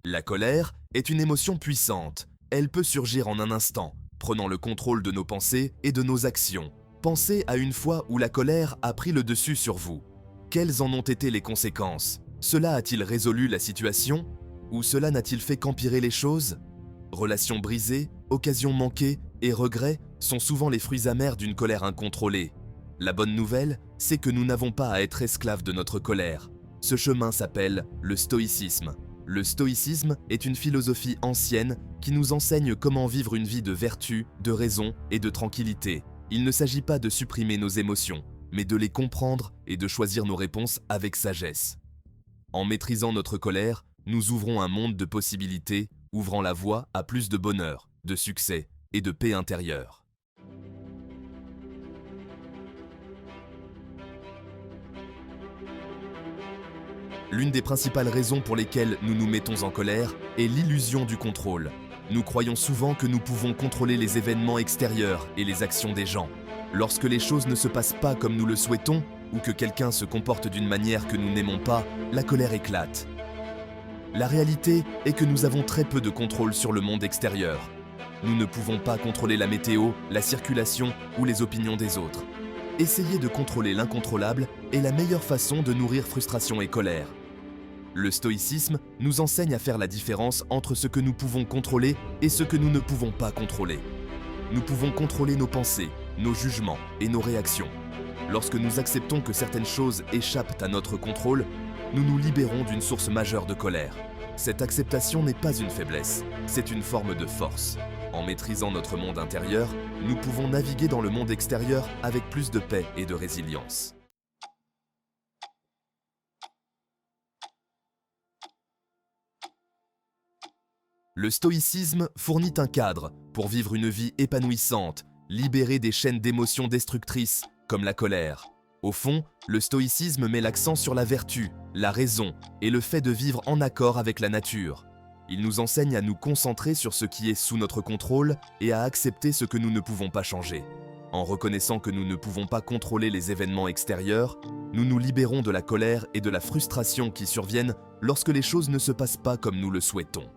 La colère est une émotion puissante. Elle peut surgir en un instant, prenant le contrôle de nos pensées et de nos actions. Pensez à une fois où la colère a pris le dessus sur vous. Quelles en ont été les conséquences? Cela a-t-il résolu la situation? Ou cela n'a-t-il fait qu'empirer les choses? Relations brisées, occasions manquées et regrets sont souvent les fruits amers d'une colère incontrôlée. La bonne nouvelle, c'est que nous n'avons pas à être esclaves de notre colère. Ce chemin s'appelle le stoïcisme. Le stoïcisme est une philosophie ancienne qui nous enseigne comment vivre une vie de vertu, de raison et de tranquillité. Il ne s'agit pas de supprimer nos émotions, mais de les comprendre et de choisir nos réponses avec sagesse. En maîtrisant notre colère, nous ouvrons un monde de possibilités, ouvrant la voie à plus de bonheur, de succès et de paix intérieure. L'une des principales raisons pour lesquelles nous nous mettons en colère est l'illusion du contrôle. Nous croyons souvent que nous pouvons contrôler les événements extérieurs et les actions des gens. Lorsque les choses ne se passent pas comme nous le souhaitons, ou que quelqu'un se comporte d'une manière que nous n'aimons pas, la colère éclate. La réalité est que nous avons très peu de contrôle sur le monde extérieur. Nous ne pouvons pas contrôler la météo, la circulation ou les opinions des autres. Essayer de contrôler l'incontrôlable est la meilleure façon de nourrir frustration et colère. Le stoïcisme nous enseigne à faire la différence entre ce que nous pouvons contrôler et ce que nous ne pouvons pas contrôler. Nous pouvons contrôler nos pensées, nos jugements et nos réactions. Lorsque nous acceptons que certaines choses échappent à notre contrôle, nous nous libérons d'une source majeure de colère. Cette acceptation n'est pas une faiblesse, c'est une forme de force. En maîtrisant notre monde intérieur, nous pouvons naviguer dans le monde extérieur avec plus de paix et de résilience. Le stoïcisme fournit un cadre pour vivre une vie épanouissante, libérée des chaînes d'émotions destructrices comme la colère. Au fond, le stoïcisme met l'accent sur la vertu, la raison et le fait de vivre en accord avec la nature. Il nous enseigne à nous concentrer sur ce qui est sous notre contrôle et à accepter ce que nous ne pouvons pas changer. En reconnaissant que nous ne pouvons pas contrôler les événements extérieurs, nous nous libérons de la colère et de la frustration qui surviennent lorsque les choses ne se passent pas comme nous le souhaitons.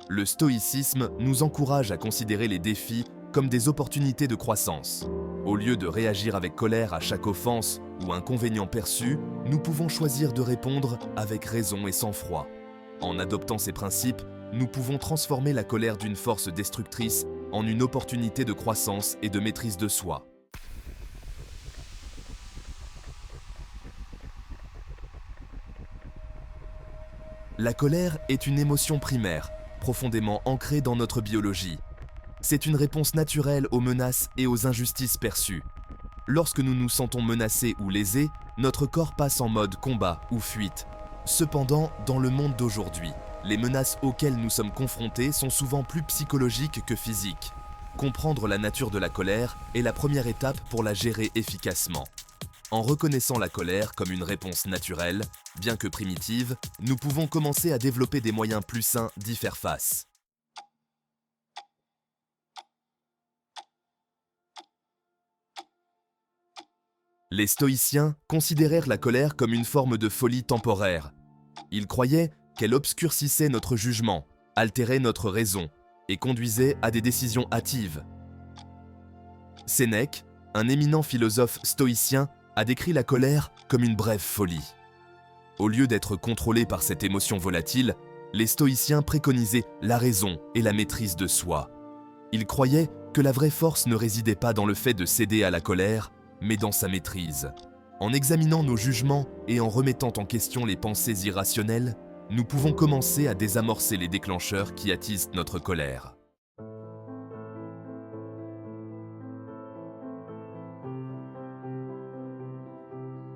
Le stoïcisme nous encourage à considérer les défis comme des opportunités de croissance. Au lieu de réagir avec colère à chaque offense ou inconvénient perçu, nous pouvons choisir de répondre avec raison et sang-froid. En adoptant ces principes, nous pouvons transformer la colère d'une force destructrice en une opportunité de croissance et de maîtrise de soi. La colère est une émotion primaire, profondément ancrée dans notre biologie. C'est une réponse naturelle aux menaces et aux injustices perçues. Lorsque nous nous sentons menacés ou lésés, notre corps passe en mode combat ou fuite. Cependant, dans le monde d'aujourd'hui, les menaces auxquelles nous sommes confrontés sont souvent plus psychologiques que physiques. Comprendre la nature de la colère est la première étape pour la gérer efficacement. En reconnaissant la colère comme une réponse naturelle, bien que primitive, nous pouvons commencer à développer des moyens plus sains d'y faire face. Les stoïciens considérèrent la colère comme une forme de folie temporaire. Ils croyaient qu'elle obscurcissait notre jugement, altérait notre raison et conduisait à des décisions hâtives. Sénèque, un éminent philosophe stoïcien, a décrit la colère comme une brève folie. Au lieu d'être contrôlés par cette émotion volatile, les stoïciens préconisaient la raison et la maîtrise de soi. Ils croyaient que la vraie force ne résidait pas dans le fait de céder à la colère, mais dans sa maîtrise. En examinant nos jugements et en remettant en question les pensées irrationnelles, nous pouvons commencer à désamorcer les déclencheurs qui attisent notre colère.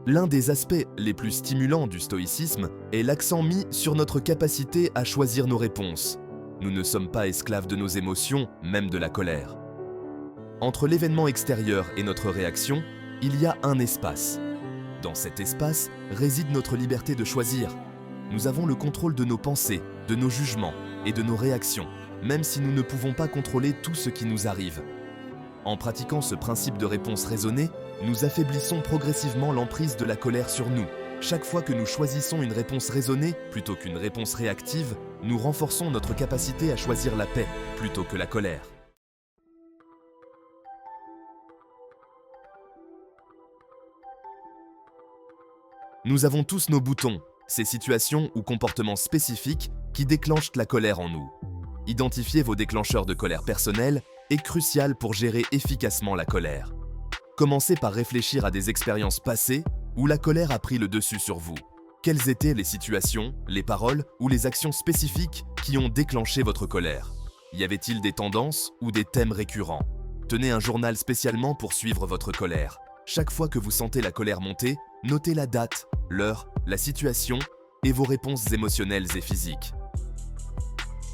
L'un des aspects les plus stimulants du stoïcisme est l'accent mis sur notre capacité à choisir nos réponses. Nous ne sommes pas esclaves de nos émotions, même de la colère. Entre l'événement extérieur et notre réaction, il y a un espace. Dans cet espace réside notre liberté de choisir. Nous avons le contrôle de nos pensées, de nos jugements et de nos réactions, même si nous ne pouvons pas contrôler tout ce qui nous arrive. En pratiquant ce principe de réponse raisonnée, nous affaiblissons progressivement l'emprise de la colère sur nous. Chaque fois que nous choisissons une réponse raisonnée plutôt qu'une réponse réactive, nous renforçons notre capacité à choisir la paix plutôt que la colère. Nous avons tous nos boutons, ces situations ou comportements spécifiques qui déclenchent la colère en nous. Identifier vos déclencheurs de colère personnelle est crucial pour gérer efficacement la colère. Commencez par réfléchir à des expériences passées où la colère a pris le dessus sur vous. Quelles étaient les situations, les paroles ou les actions spécifiques qui ont déclenché votre colère? Y avait-il des tendances ou des thèmes récurrents? Tenez un journal spécialement pour suivre votre colère. Chaque fois que vous sentez la colère monter, notez la date, l'heure, la situation et vos réponses émotionnelles et physiques.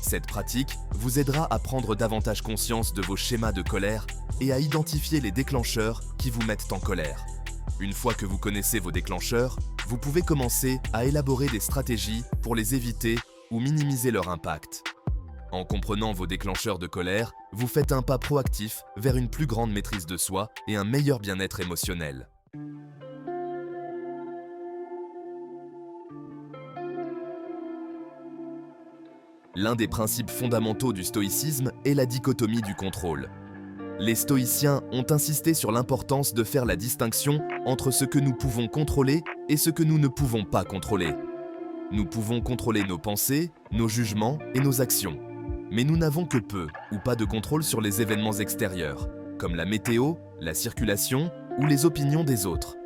Cette pratique vous aidera à prendre davantage conscience de vos schémas de colère et à identifier les déclencheurs qui vous mettent en colère. Une fois que vous connaissez vos déclencheurs, vous pouvez commencer à élaborer des stratégies pour les éviter ou minimiser leur impact. En comprenant vos déclencheurs de colère, vous faites un pas proactif vers une plus grande maîtrise de soi et un meilleur bien-être émotionnel. L'un des principes fondamentaux du stoïcisme est la dichotomie du contrôle. Les stoïciens ont insisté sur l'importance de faire la distinction entre ce que nous pouvons contrôler et ce que nous ne pouvons pas contrôler. Nous pouvons contrôler nos pensées, nos jugements et nos actions. Mais nous n'avons que peu ou pas de contrôle sur les événements extérieurs, comme la météo, la circulation ou les opinions des autres.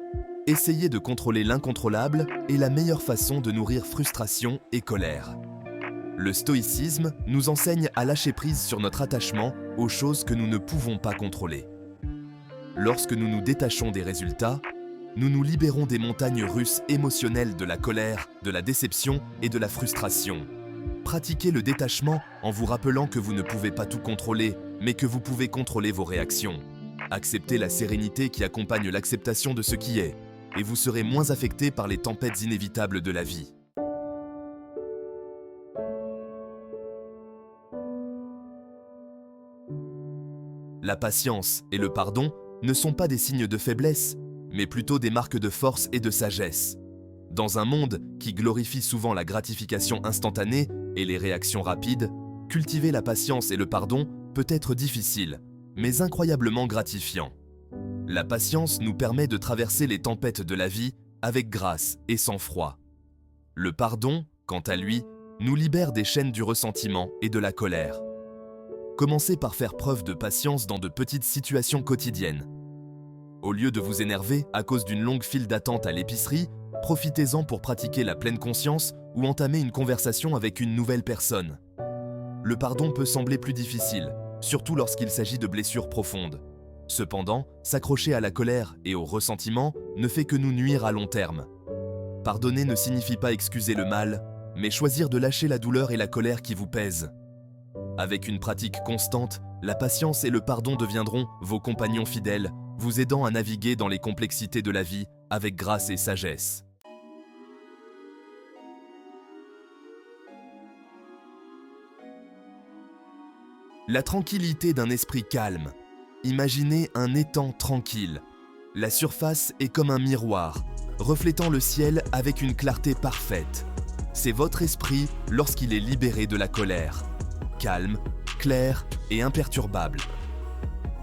Essayer de contrôler l'incontrôlable est la meilleure façon de nourrir frustration et colère. Le stoïcisme nous enseigne à lâcher prise sur notre attachement aux choses que nous ne pouvons pas contrôler. Lorsque nous nous détachons des résultats, nous nous libérons des montagnes russes émotionnelles de la colère, de la déception et de la frustration. Pratiquez le détachement en vous rappelant que vous ne pouvez pas tout contrôler, mais que vous pouvez contrôler vos réactions. Acceptez la sérénité qui accompagne l'acceptation de ce qui est, et vous serez moins affecté par les tempêtes inévitables de la vie. La patience et le pardon ne sont pas des signes de faiblesse, mais plutôt des marques de force et de sagesse. Dans un monde qui glorifie souvent la gratification instantanée et les réactions rapides, cultiver la patience et le pardon peut être difficile, mais incroyablement gratifiant. La patience nous permet de traverser les tempêtes de la vie avec grâce et sang-froid. Le pardon, quant à lui, nous libère des chaînes du ressentiment et de la colère. Commencez par faire preuve de patience dans de petites situations quotidiennes. Au lieu de vous énerver à cause d'une longue file d'attente à l'épicerie, profitez-en pour pratiquer la pleine conscience ou entamer une conversation avec une nouvelle personne. Le pardon peut sembler plus difficile, surtout lorsqu'il s'agit de blessures profondes. Cependant, s'accrocher à la colère et au ressentiment ne fait que nous nuire à long terme. Pardonner ne signifie pas excuser le mal, mais choisir de lâcher la douleur et la colère qui vous pèsent. Avec une pratique constante, la patience et le pardon deviendront vos compagnons fidèles, vous aidant à naviguer dans les complexités de la vie avec grâce et sagesse. La tranquillité d'un esprit calme. Imaginez un étang tranquille. La surface est comme un miroir, reflétant le ciel avec une clarté parfaite. C'est votre esprit lorsqu'il est libéré de la colère. Calme, clair et imperturbable.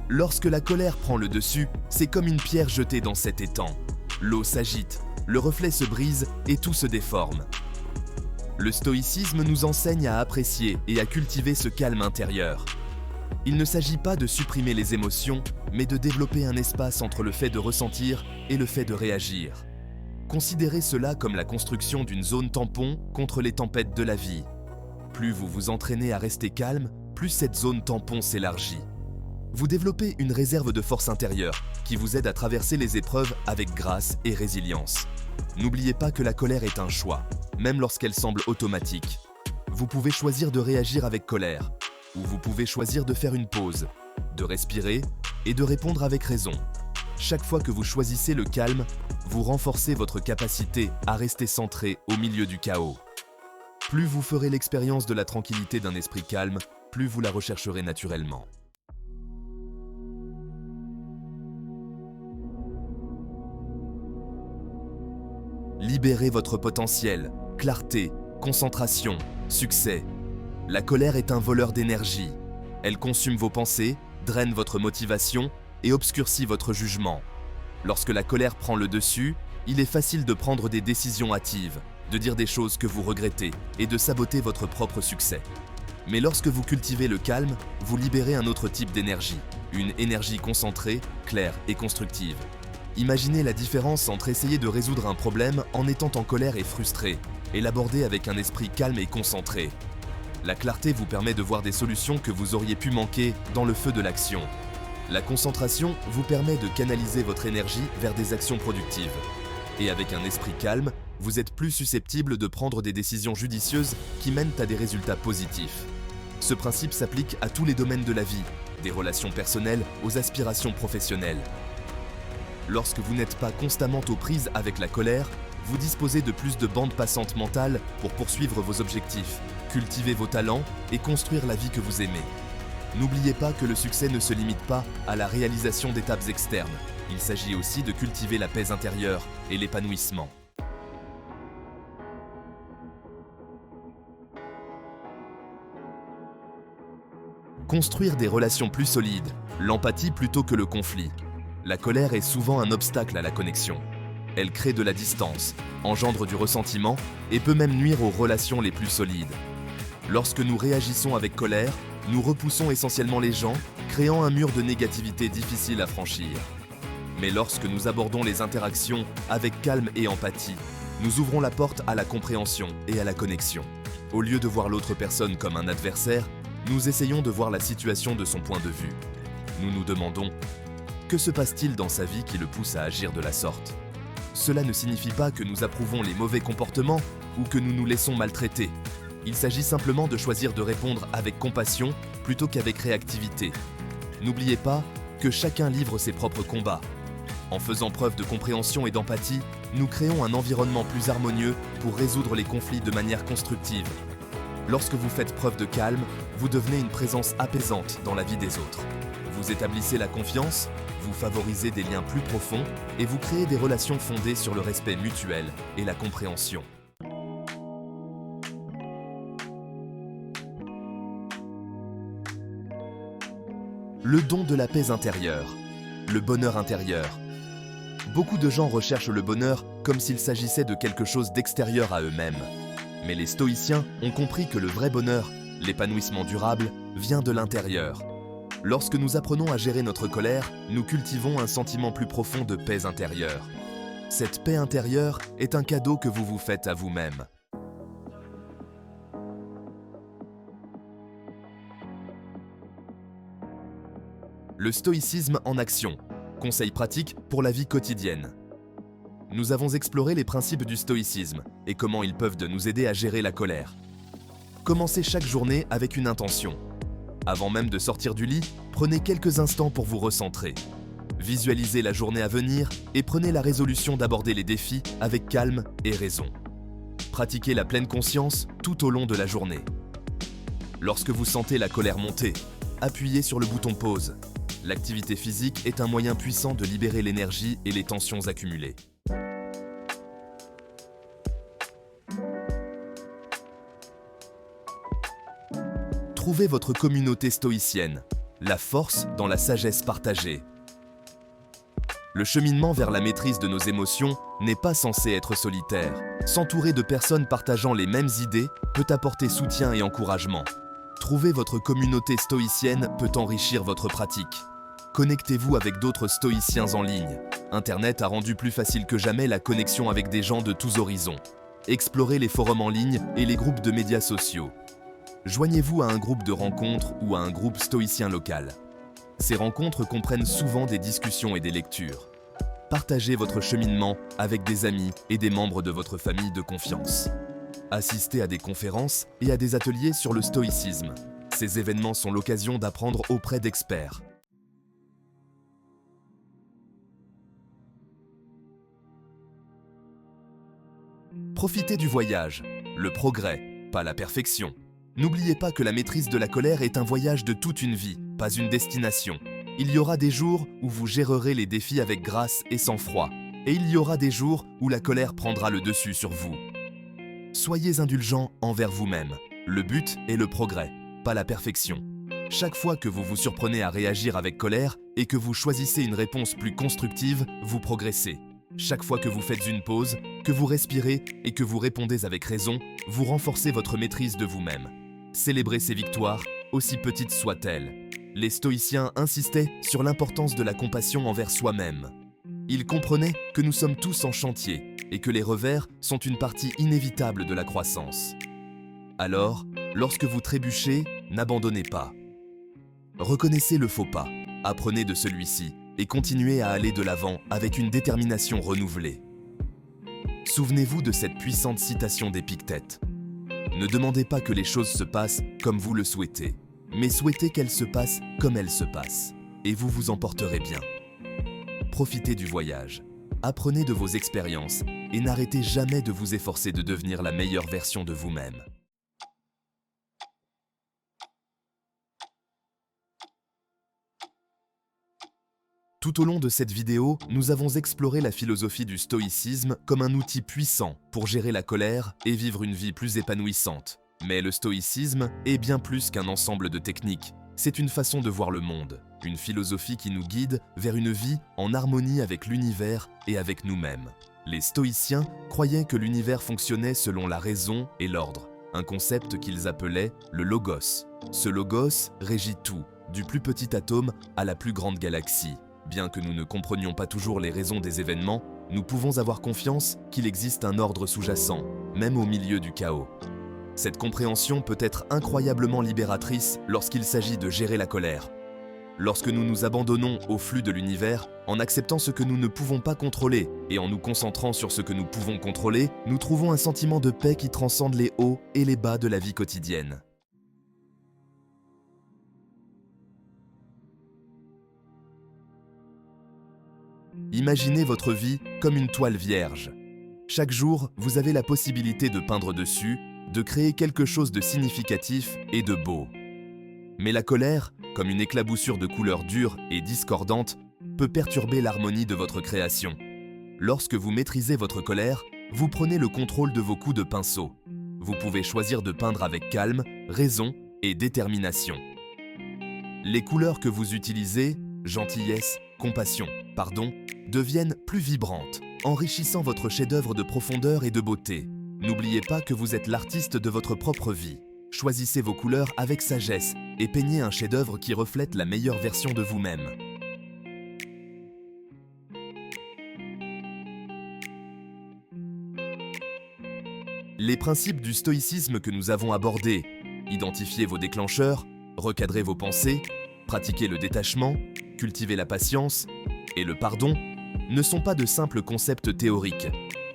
Lorsque la colère prend le dessus, c'est comme une pierre jetée dans cet étang. L'eau s'agite, le reflet se brise et tout se déforme. Le stoïcisme nous enseigne à apprécier et à cultiver ce calme intérieur. Il ne s'agit pas de supprimer les émotions, mais de développer un espace entre le fait de ressentir et le fait de réagir. Considérez cela comme la construction d'une zone tampon contre les tempêtes de la vie. Plus vous vous entraînez à rester calme, plus cette zone tampon s'élargit. Vous développez une réserve de force intérieure qui vous aide à traverser les épreuves avec grâce et résilience. N'oubliez pas que la colère est un choix, même lorsqu'elle semble automatique. Vous pouvez choisir de réagir avec colère, ou vous pouvez choisir de faire une pause, de respirer et de répondre avec raison. Chaque fois que vous choisissez le calme, vous renforcez votre capacité à rester centré au milieu du chaos. Plus vous ferez l'expérience de la tranquillité d'un esprit calme, plus vous la rechercherez naturellement. Libérez votre potentiel, clarté, concentration, Succès. La colère est un voleur d'énergie. Elle consume vos pensées, draine votre motivation et obscurcit votre jugement. Lorsque la colère prend le dessus, il est facile de prendre des décisions hâtives, de dire des choses que vous regrettez et de saboter votre propre succès. Mais lorsque vous cultivez le calme, vous libérez un autre type d'énergie, une énergie concentrée, claire et constructive. Imaginez la différence entre essayer de résoudre un problème en étant en colère et frustré, et l'aborder avec un esprit calme et concentré. La clarté vous permet de voir des solutions que vous auriez pu manquer dans le feu de l'action. La concentration vous permet de canaliser votre énergie vers des actions productives. Et avec un esprit calme, vous êtes plus susceptible de prendre des décisions judicieuses qui mènent à des résultats positifs. Ce principe s'applique à tous les domaines de la vie, des relations personnelles aux aspirations professionnelles. Lorsque vous n'êtes pas constamment aux prises avec la colère, vous disposez de plus de bandes passantes mentales pour poursuivre vos objectifs, cultiver vos talents et construire la vie que vous aimez. N'oubliez pas que le succès ne se limite pas à la réalisation d'étapes externes. Il s'agit aussi de cultiver la paix intérieure et l'épanouissement. Construire des relations plus solides, l'empathie plutôt que le conflit. La colère est souvent un obstacle à la connexion. Elle crée de la distance, engendre du ressentiment et peut même nuire aux relations les plus solides. Lorsque nous réagissons avec colère, nous repoussons essentiellement les gens, créant un mur de négativité difficile à franchir. Mais lorsque nous abordons les interactions avec calme et empathie, nous ouvrons la porte à la compréhension et à la connexion. Au lieu de voir l'autre personne comme un adversaire, nous essayons de voir la situation de son point de vue. Nous nous demandons « Que se passe-t-il dans sa vie qui le pousse à agir de la sorte ?» Cela ne signifie pas que nous approuvons les mauvais comportements ou que nous nous laissons maltraiter. Il s'agit simplement de choisir de répondre avec compassion plutôt qu'avec réactivité. N'oubliez pas que chacun livre ses propres combats. En faisant preuve de compréhension et d'empathie, nous créons un environnement plus harmonieux pour résoudre les conflits de manière constructive. Lorsque vous faites preuve de calme, vous devenez une présence apaisante dans la vie des autres. Vous établissez la confiance, vous favorisez des liens plus profonds et vous créez des relations fondées sur le respect mutuel et la compréhension. Le don de la paix intérieure, le bonheur intérieur. Beaucoup de gens recherchent le bonheur comme s'il s'agissait de quelque chose d'extérieur à eux-mêmes. Mais les stoïciens ont compris que le vrai bonheur, l'épanouissement durable, vient de l'intérieur. Lorsque nous apprenons à gérer notre colère, nous cultivons un sentiment plus profond de paix intérieure. Cette paix intérieure est un cadeau que vous vous faites à vous-même. Le stoïcisme en action. Conseils pratiques pour la vie quotidienne. Nous avons exploré les principes du stoïcisme et comment ils peuvent nous aider à gérer la colère. Commencez chaque journée avec une intention. Avant même de sortir du lit, prenez quelques instants pour vous recentrer. Visualisez la journée à venir et prenez la résolution d'aborder les défis avec calme et raison. Pratiquez la pleine conscience tout au long de la journée. Lorsque vous sentez la colère monter, appuyez sur le bouton pause. L'activité physique est un moyen puissant de libérer l'énergie et les tensions accumulées. Trouvez votre communauté stoïcienne, la force dans la sagesse partagée. Le cheminement vers la maîtrise de nos émotions n'est pas censé être solitaire. S'entourer de personnes partageant les mêmes idées peut apporter soutien et encouragement. Trouver votre communauté stoïcienne peut enrichir votre pratique. Connectez-vous avec d'autres stoïciens en ligne. Internet a rendu plus facile que jamais la connexion avec des gens de tous horizons. Explorez les forums en ligne et les groupes de médias sociaux. Joignez-vous à un groupe de rencontres ou à un groupe stoïcien local. Ces rencontres comprennent souvent des discussions et des lectures. Partagez votre cheminement avec des amis et des membres de votre famille de confiance. Assistez à des conférences et à des ateliers sur le stoïcisme. Ces événements sont l'occasion d'apprendre auprès d'experts. Profitez du voyage, le progrès, pas la perfection. N'oubliez pas que la maîtrise de la colère est un voyage de toute une vie, pas une destination. Il y aura des jours où vous gérerez les défis avec grâce et sang-froid, et il y aura des jours où la colère prendra le dessus sur vous. Soyez indulgents envers vous-même. Le but est le progrès, pas la perfection. Chaque fois que vous vous surprenez à réagir avec colère et que vous choisissez une réponse plus constructive, vous progressez. Chaque fois que vous faites une pause, que vous respirez et que vous répondez avec raison, vous renforcez votre maîtrise de vous-même. Célébrez ces victoires, aussi petites soient-elles. Les stoïciens insistaient sur l'importance de la compassion envers soi-même. Ils comprenaient que nous sommes tous en chantier et que les revers sont une partie inévitable de la croissance. Alors, lorsque vous trébuchez, n'abandonnez pas. Reconnaissez le faux pas, apprenez de celui-ci et continuez à aller de l'avant avec une détermination renouvelée. Souvenez-vous de cette puissante citation d'Épictète. Ne demandez pas que les choses se passent comme vous le souhaitez, mais souhaitez qu'elles se passent comme elles se passent, et vous vous en porterez bien. Profitez du voyage, apprenez de vos expériences et n'arrêtez jamais de vous efforcer de devenir la meilleure version de vous-même. Tout au long de cette vidéo, nous avons exploré la philosophie du stoïcisme comme un outil puissant pour gérer la colère et vivre une vie plus épanouissante. Mais le stoïcisme est bien plus qu'un ensemble de techniques. C'est une façon de voir le monde, une philosophie qui nous guide vers une vie en harmonie avec l'univers et avec nous-mêmes. Les stoïciens croyaient que l'univers fonctionnait selon la raison et l'ordre, un concept qu'ils appelaient le logos. Ce logos régit tout, du plus petit atome à la plus grande galaxie. Bien que nous ne comprenions pas toujours les raisons des événements, nous pouvons avoir confiance qu'il existe un ordre sous-jacent, même au milieu du chaos. Cette compréhension peut être incroyablement libératrice lorsqu'il s'agit de gérer la colère. Lorsque nous nous abandonnons au flux de l'univers, en acceptant ce que nous ne pouvons pas contrôler et en nous concentrant sur ce que nous pouvons contrôler, nous trouvons un sentiment de paix qui transcende les hauts et les bas de la vie quotidienne. Imaginez votre vie comme une toile vierge. Chaque jour, vous avez la possibilité de peindre dessus, de créer quelque chose de significatif et de beau. Mais la colère, comme une éclaboussure de couleurs dures et discordantes, peut perturber l'harmonie de votre création. Lorsque vous maîtrisez votre colère, vous prenez le contrôle de vos coups de pinceau. Vous pouvez choisir de peindre avec calme, raison et détermination. Les couleurs que vous utilisez, gentillesse, compassion, pardon, deviennent plus vibrantes, enrichissant votre chef-d'œuvre de profondeur et de beauté. N'oubliez pas que vous êtes l'artiste de votre propre vie. Choisissez vos couleurs avec sagesse et peignez un chef-d'œuvre qui reflète la meilleure version de vous-même. Les principes du stoïcisme que nous avons abordés, identifiez vos déclencheurs, recadrez vos pensées, pratiquez le détachement, cultivez la patience et le pardon, ne sont pas de simples concepts théoriques.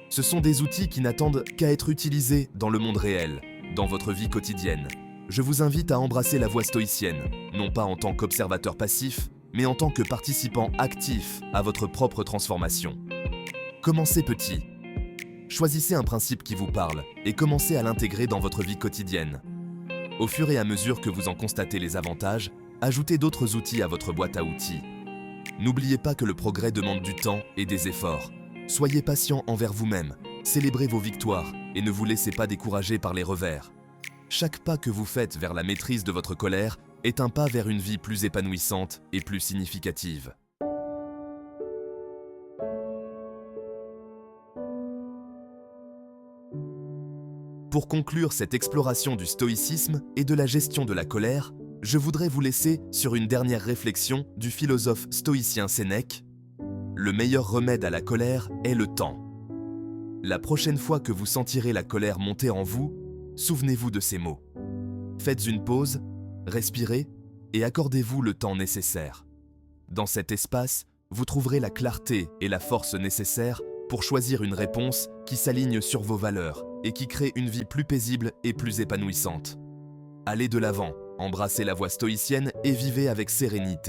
Ce sont des outils qui n'attendent qu'à être utilisés dans le monde réel, dans votre vie quotidienne. Je vous invite à embrasser la voie stoïcienne, non pas en tant qu'observateur passif, mais en tant que participant actif à votre propre transformation. Commencez petit. Choisissez un principe qui vous parle et commencez à l'intégrer dans votre vie quotidienne. Au fur et à mesure que vous en constatez les avantages, ajoutez d'autres outils à votre boîte à outils. N'oubliez pas que le progrès demande du temps et des efforts. Soyez patient envers vous-même, célébrez vos victoires et ne vous laissez pas décourager par les revers. Chaque pas que vous faites vers la maîtrise de votre colère est un pas vers une vie plus épanouissante et plus significative. Pour conclure cette exploration du stoïcisme et de la gestion de la colère, je voudrais vous laisser sur une dernière réflexion du philosophe stoïcien Sénèque. Le meilleur remède à la colère est le temps. La prochaine fois que vous sentirez la colère monter en vous, souvenez-vous de ces mots. Faites une pause, respirez et accordez-vous le temps nécessaire. Dans cet espace, vous trouverez la clarté et la force nécessaires pour choisir une réponse qui s'aligne sur vos valeurs et qui crée une vie plus paisible et plus épanouissante. Allez de l'avant, embrassez la voie stoïcienne et vivez avec sérénité.